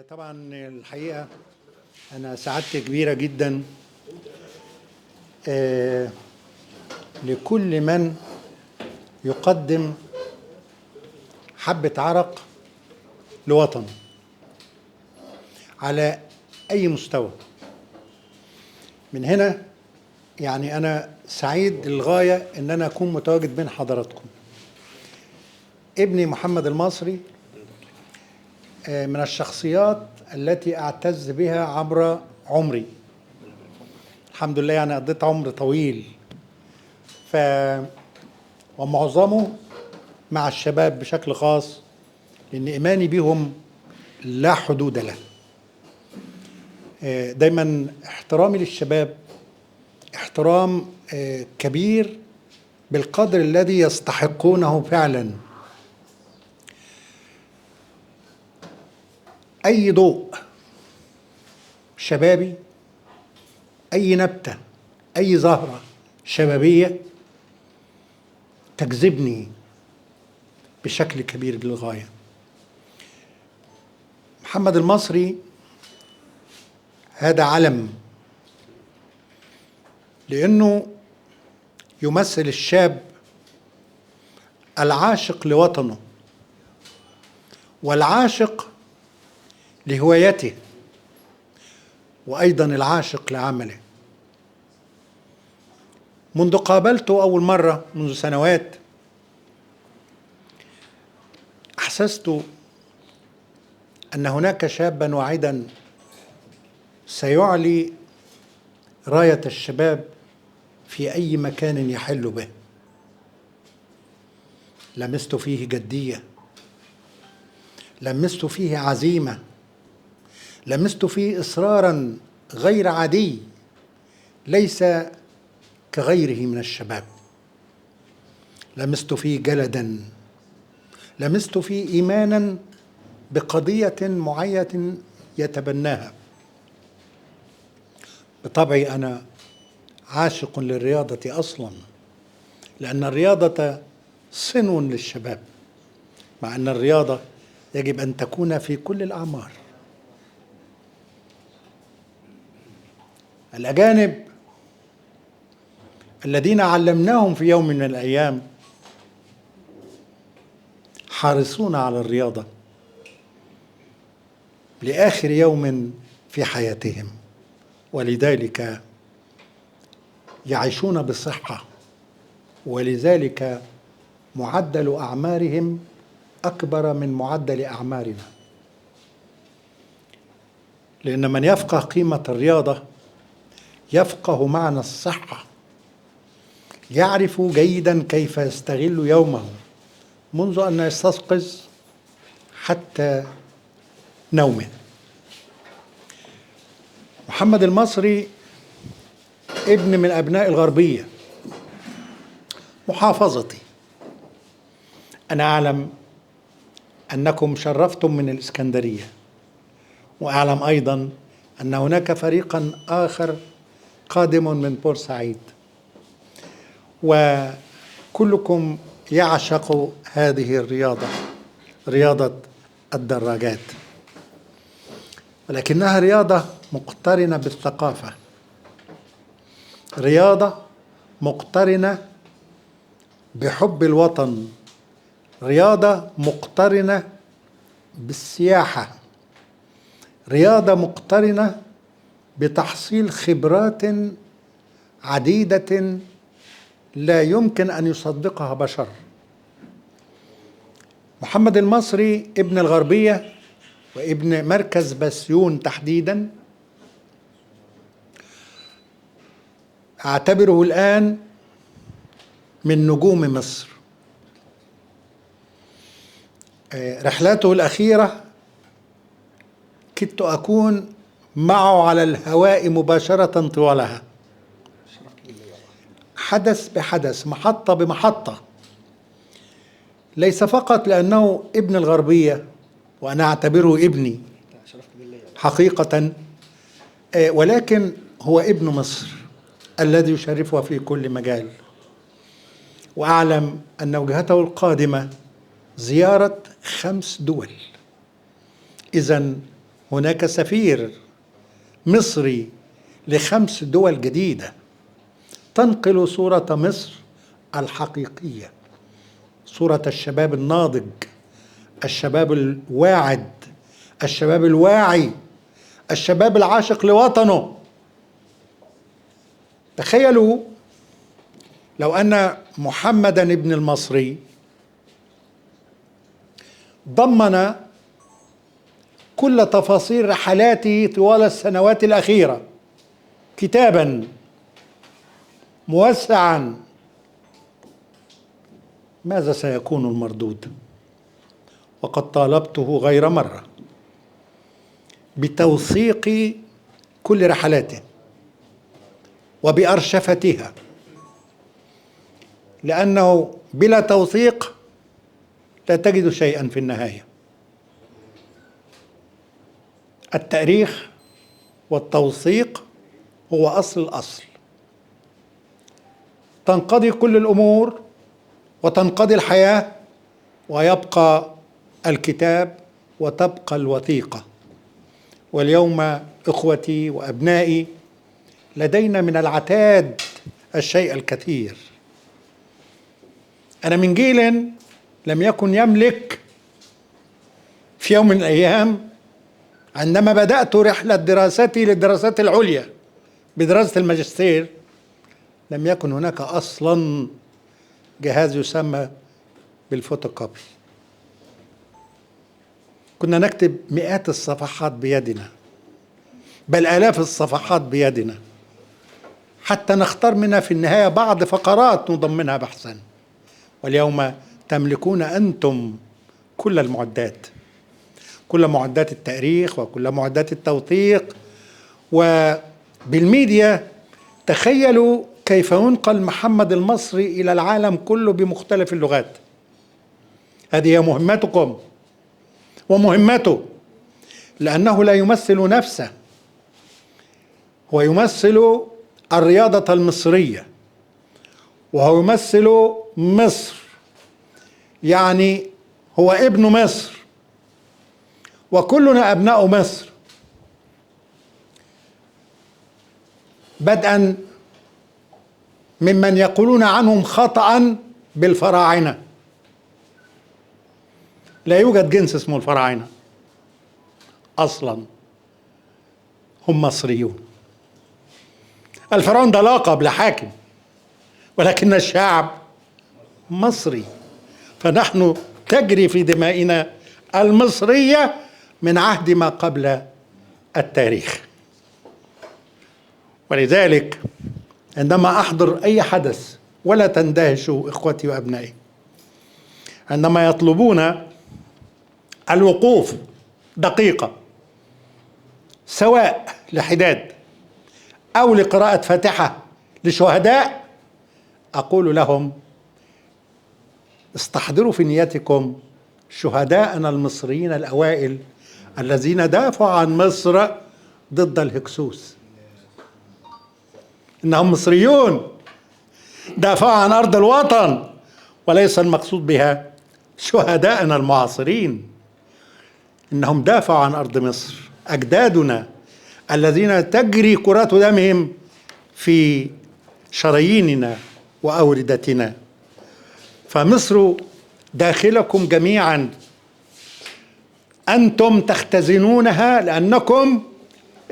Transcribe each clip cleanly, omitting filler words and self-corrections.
طبعا الحقيقة أنا سعادتي كبيرة جدا لكل من يقدم حبة عرق لوطنه على أي مستوى. من هنا يعني أنا سعيد للغاية إن أنا أكون متواجد بين حضراتكم. ابني محمد المصري من الشخصيات التي أعتز بها عبر عمري. الحمد لله يعني قضيت عمر طويل ومعظمه مع الشباب بشكل خاص، لأن إيماني بهم لا حدود له. دايما احترامي للشباب احترام كبير بالقدر الذي يستحقونه فعلا. أي ضوء شبابي، أي نبتة، أي زهرة شبابية تجذبني بشكل كبير للغاية. محمد المصري هذا علم، لأنه يمثل الشاب العاشق لوطنه والعاشق لهوايته وأيضا العاشق لعمله. منذ قابلته أول مرة منذ سنوات أحسست أن هناك شابا واعدا سيعلي راية الشباب في أي مكان يحل به. لمست فيه جدية، لمست فيه عزيمة، لمست فيه إصرارا غير عادي ليس كغيره من الشباب. لمست فيه جلدا، لمست فيه إيمانا بقضية معينة يتبناها. بطبعي أنا عاشق للرياضة أصلا، لأن الرياضة صنو للشباب، مع أن الرياضة يجب أن تكون في كل الأعمار. الأجانب الذين علمناهم في يوم من الأيام حريصون على الرياضة لآخر يوم في حياتهم، ولذلك يعيشون بصحة، ولذلك معدل أعمارهم أكبر من معدل أعمارنا. لأن من يفقه قيمة الرياضة يفقه معنى الصحة، يعرف جيدا كيف يستغل يومه منذ أن يستيقظ حتى نومه. محمد المصري ابن من أبناء الغربية، محافظتي. أنا أعلم أنكم شرفتم من الإسكندرية، وأعلم أيضا أن هناك فريقا آخر قادم من بورسعيد، وكلكم يعشق هذه الرياضة، رياضة الدراجات، ولكنها رياضة مقترنة بالثقافة، رياضة مقترنة بحب الوطن، رياضة مقترنة بالسياحة، رياضة مقترنة بتحصيل خبرات عديدة لا يمكن أن يصدقها بشر. محمد المصري ابن الغربية وابن مركز بسيون تحديدا، أعتبره الآن من نجوم مصر. رحلاته الأخيرة كدت أكون معه على الهواء مباشرة طوالها، حدث بحدث، محطة بمحطة، ليس فقط لأنه ابن الغربية وأنا أعتبره ابني حقيقة، ولكن هو ابن مصر الذي يشرفها في كل مجال. وأعلم أن وجهته القادمة زيارة 5 دول. إذن هناك سفير مصري ل5 دول جديدة تنقل صورة مصر الحقيقية، صورة الشباب الناضج، الشباب الواعد، الشباب الواعي، الشباب العاشق لوطنه. تخيلوا لو أن محمدا ابن المصري ضمن كل تفاصيل رحلاته طوال السنوات الأخيرة كتابا موسعا، ماذا سيكون المردود؟ وقد طالبته غير مرة بتوثيق كل رحلاته وبأرشفتها، لأنه بلا توثيق لا تجد شيئا في النهاية. التاريخ والتوثيق هو أصل الأصل. تنقضي كل الأمور وتنقضي الحياة ويبقى الكتاب وتبقى الوثيقة. واليوم إخوتي وأبنائي لدينا من العتاد الشيء الكثير. أنا من جيل لم يكن يملك في يوم من الأيام، عندما بدأت رحلة دراستي للدراسات العليا بدراسة الماجستير، لم يكن هناك أصلا جهاز يسمى بالفوتوكوبي. كنا نكتب مئات الصفحات بيدنا، بل آلاف الصفحات بيدنا، حتى نختار منها في النهاية بعض فقرات نضمنها بحثا. واليوم تملكون أنتم كل المعدات، كل معدات التاريخ وكل معدات التوثيق. وبالميديا تخيلوا كيف ينقل محمد المصري إلى العالم كله بمختلف اللغات. هذه هي مهمتكم ومهمته، لأنه لا يمثل نفسه، هو يمثل الرياضة المصرية، وهو يمثل مصر، يعني هو ابن مصر، وكلنا أبناء مصر، بدءا ممن يقولون عنهم خطأ بالفراعنة. لا يوجد جنس اسمه الفراعنة أصلا، هم مصريون. الفرعون ده لقب لحاكم، ولكن الشعب مصري، فنحن تجري في دمائنا المصرية من عهد ما قبل التاريخ. ولذلك عندما أحضر أي حدث، ولا تندهشوا إخوتي وأبنائي، عندما يطلبون الوقوف دقيقة سواء لحداد أو لقراءة فاتحة لشهداء، أقول لهم استحضروا في نيتكم شهداءنا المصريين الأوائل الذين دافعوا عن مصر ضد الهكسوس. إنهم مصريون دافعوا عن أرض الوطن، وليس المقصود بها شهداءنا المعاصرين. إنهم دافعوا عن أرض مصر، أجدادنا الذين تجري كرات دمهم في شراييننا وأوردتنا. فمصر داخلكم جميعا، أنتم تختزنونها، لأنكم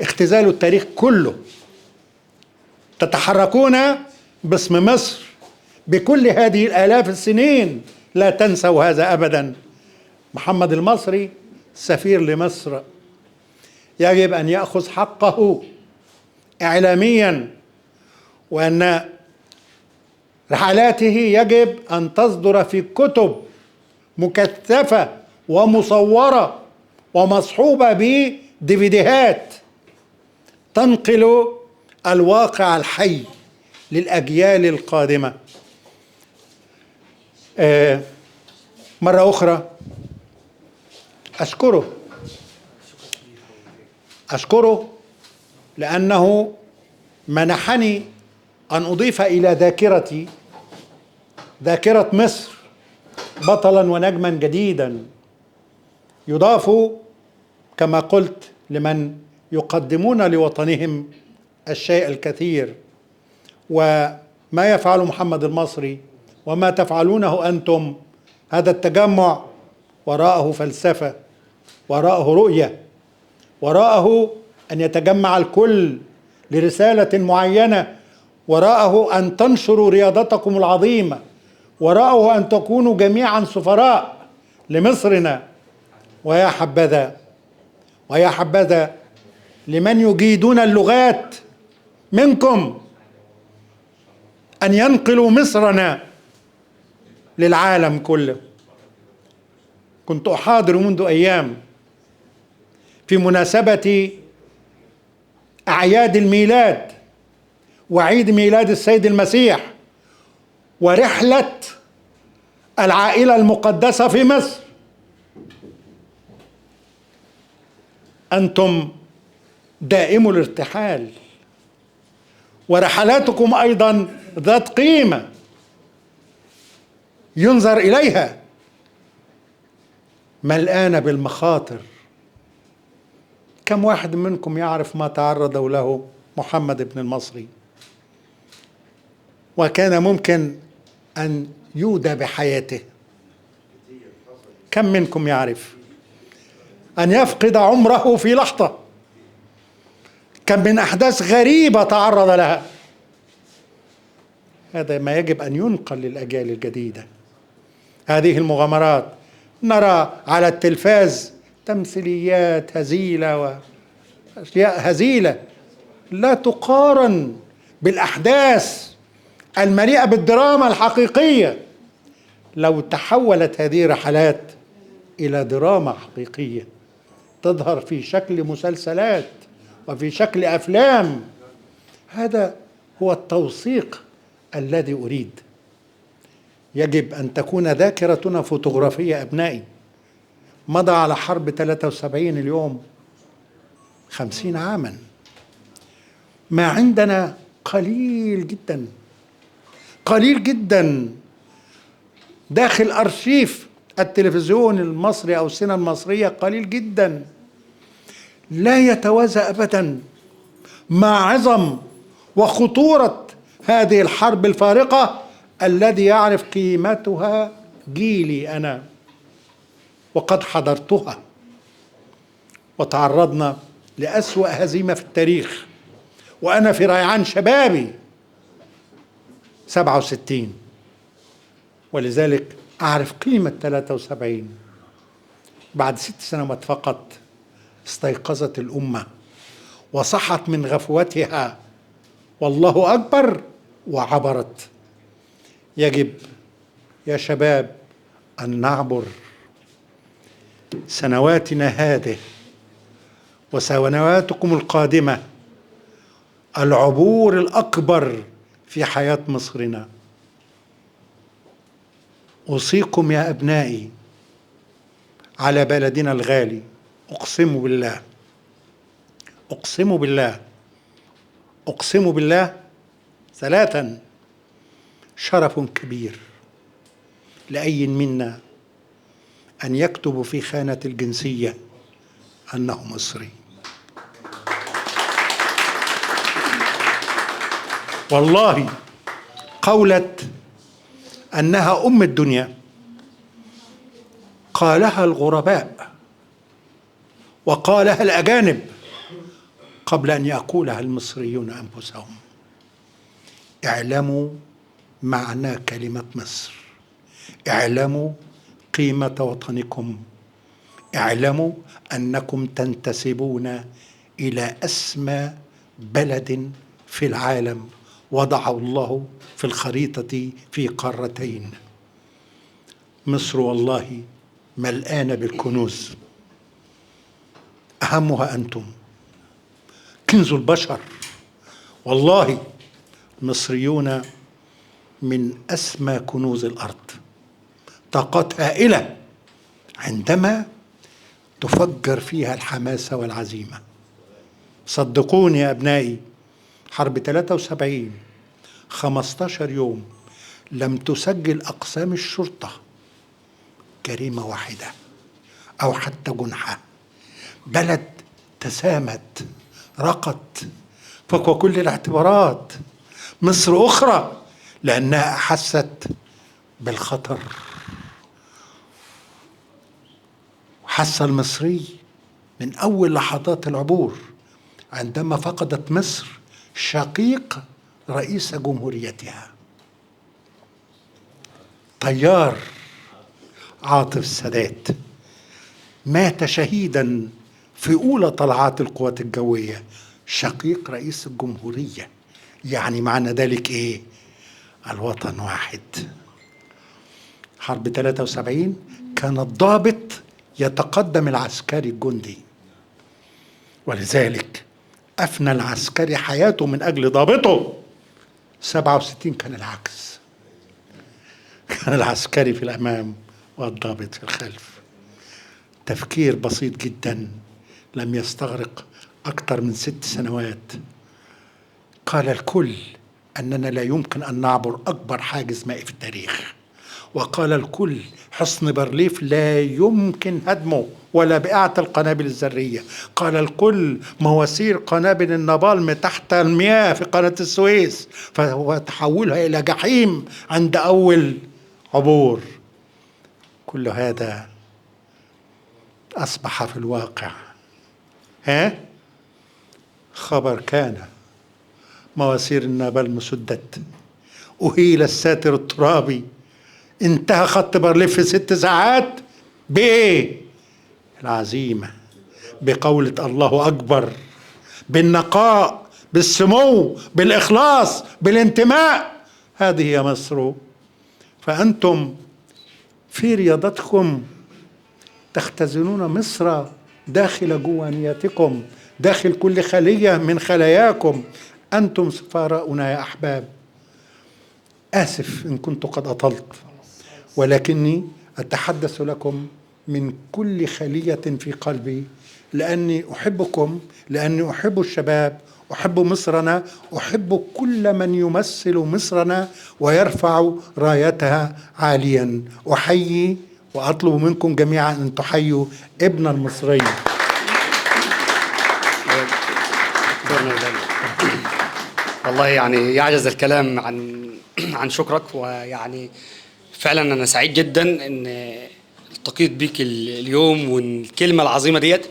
اختزال التاريخ كله، تتحركون باسم مصر بكل هذه الآلاف السنين. لا تنسوا هذا أبدا. محمد المصري سفير لمصر، يجب أن يأخذ حقه إعلاميا، وأن رحلاته يجب أن تصدر في كتب مكثفة ومصورة ومصحوبة بديفيديهات تنقل الواقع الحي للأجيال القادمة. مرة أخرى أشكره لأنه منحني أن أضيف إلى ذاكرتي ذاكرة مصر بطلا ونجما جديدا يضاف كما قلت لمن يقدمون لوطنهم الشيء الكثير. وما يفعل محمد المصري وما تفعلونه أنتم، هذا التجمع وراءه فلسفة، وراءه رؤية، وراءه أن يتجمع الكل لرسالة معينة، وراءه أن تنشروا رياضتكم العظيمة، وراءه أن تكونوا جميعا سفراء لمصرنا. ويا حبذا ويا حبذا لمن يجيدون اللغات منكم أن ينقلوا مصرنا للعالم كله. كنت أحاضر منذ أيام في مناسبة أعياد الميلاد وعيد ميلاد السيد المسيح ورحلة العائلة المقدسة في مصر. أنتم دائم الارتحال، ورحلاتكم أيضا ذات قيمة ينظر إليها، ملآنة بالمخاطر. كم واحد منكم يعرف ما تعرض له محمد بن المصري، وكان ممكن أن يودى بحياته؟ كم منكم يعرف أن يفقد عمره في لحظة؟ كم من أحداث غريبة تعرض لها؟ هذا ما يجب أن ينقل للأجيال الجديدة. هذه المغامرات نرى على التلفاز تمثيليات هزيلة وأشياء هزيلة لا تقارن بالأحداث المليئة بالدراما الحقيقية. لو تحولت هذه الرحلات إلى دراما حقيقية تظهر في شكل مسلسلات وفي شكل أفلام، هذا هو التوثيق الذي أريد. يجب أن تكون ذاكرتنا فوتوغرافية. أبنائي، مضى على حرب 73 اليوم 50 عاما. ما عندنا قليل جدا، قليل جدا داخل أرشيف التلفزيون المصري أو السينما المصرية، قليل جدا لا يتوازى أبدا مع عظم وخطورة هذه الحرب الفارقة الذي يعرف قيمتها جيلي أنا، وقد حضرتها وتعرضنا لأسوأ هزيمة في التاريخ وأنا في ريعان شبابي 67، ولذلك أعرف قيمة 73. بعد 6 سنوات فقط استيقظت الأمة وصحت من غفوتها، والله أكبر، وعبرت. يجب يا شباب أن نعبر سنواتنا هذه وسنواتكم القادمة العبور الأكبر في حياة مصرنا. أوصيكم يا أبنائي على بلدنا الغالي، أقسم بالله، أقسم بالله، أقسم بالله 3، شرف كبير لأي منا أن يكتب في خانة الجنسية أنه مصري. والله قولة أنها أم الدنيا قالها الغرباء وقالها الأجانب قبل أن يقولها المصريون أنفسهم. اعلموا معنى كلمة مصر، اعلموا قيمة وطنكم، اعلموا أنكم تنتسبون إلى أسمى بلد في العالم وضعه الله في الخريطة في قارتين. مصر والله ملآنة بالكنوز، أهمها أنتم، كنز البشر. والله المصريون من أسمى كنوز الأرض، طاقات هائلة عندما تفجر فيها الحماسة والعزيمة. صدقوني يا أبنائي، حرب 73 15 يوم لم تسجل أقسام الشرطة جريمة واحدة أو حتى جنحة. بلد تسامت، رقت فوق كل الاعتبارات. مصر أخرى لأنها أحست بالخطر، وحس المصري من أول لحظات العبور عندما فقدت مصر شقيق رئيس جمهوريتها. طيار عاطف السادات مات شهيدا في أولى طلعات القوات الجوية، شقيق رئيس الجمهورية. يعني معنى ذلك إيه؟ الوطن واحد. حرب 73 كان الضابط يتقدم العسكري الجندي، ولذلك أفنى العسكري حياته من أجل ضابطه. 67 كان العكس، كان العسكري في الأمام والضابط في الخلف. تفكير بسيط جدا لم يستغرق أكثر من 6 سنوات. قال الكل أننا لا يمكن أن نعبر أكبر حاجز مائي في التاريخ، وقال الكل حصن بارليف لا يمكن هدمه ولا بقعة القنابل الذرية. قال الكل مواسير قنابل النابالم تحت المياه في قناة السويس فهو تحولها إلى جحيم عند أول عبور. كل هذا أصبح في الواقع خبر كان. مواسير النابالم سدت، أهيل الساتر الترابي، انتهى خط بارليف في 6 ساعات. بإيه؟ العزيمة، بقولة الله أكبر، بالنقاء، بالسمو، بالإخلاص، بالانتماء. هذه هي مصر. فأنتم في رياضتكم تختزنون مصر داخل جوانياتكم، داخل كل خلية من خلاياكم. أنتم سفراؤنا يا أحباب. آسف إن كنت قد أطلت، ولكني أتحدث لكم من كل خلية في قلبي، لأني أحبكم، لأني أحب الشباب، أحب مصرنا، أحب كل من يمثل مصرنا ويرفع رايتها عاليا. أحيي وأطلب منكم جميعا أن تحيوا ابن المصري. والله يعني يعجز الكلام عن شكرك، ويعني فعلا أنا سعيد جدا إن التقيت بيك اليوم، والكلمة العظيمة ديت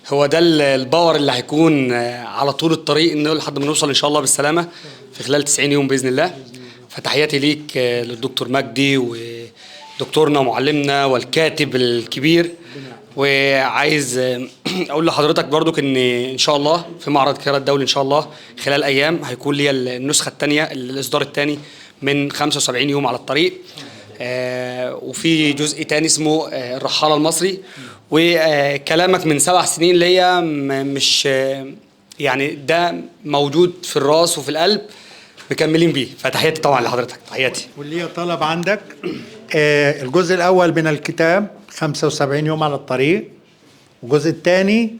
هو ده الباور اللي هيكون على طول الطريق إنه لحد ما نوصل إن شاء الله بالسلامة في خلال 90 يوم بإذن الله. فتحياتي ليك للدكتور مجدي ودكتورنا ومعلمنا والكاتب الكبير. وعايز اقول لحضرتك برضو ان شاء الله في معرض القاهره الدولي ان شاء الله خلال ايام هيكون لي النسخه الثانيه، الاصدار الثاني من 75 يوم على الطريق. وفي جزء تاني اسمه الرحاله المصري. وكلامك من 7 سنين ليا مش يعني ده موجود في الراس وفي القلب، مكملين بيه. فتحياتي طبعا لحضرتك، تحياتي. واللي طلب عندك الجزء الأول من الكتاب 75 يوم على الطريق، والجزء الثاني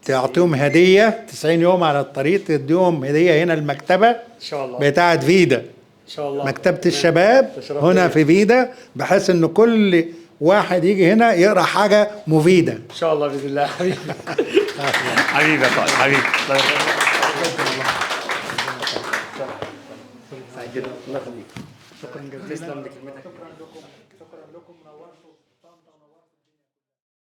تعطيهم هدية 90 يوم على الطريق، تديهم هدية هنا المكتبة إن شاء الله بتاعت فيدا، إن شاء الله مكتبة الشباب هنا في فيدا، بحيث إن كل واحد يجي هنا يقرأ حاجة مفيدة إن شاء الله بإذن الله. حبيبي حبيبي يا طارق، حبيبي. شكرا جزيلا. تسلم بكلمتك. شكرا لكم، نورتوا.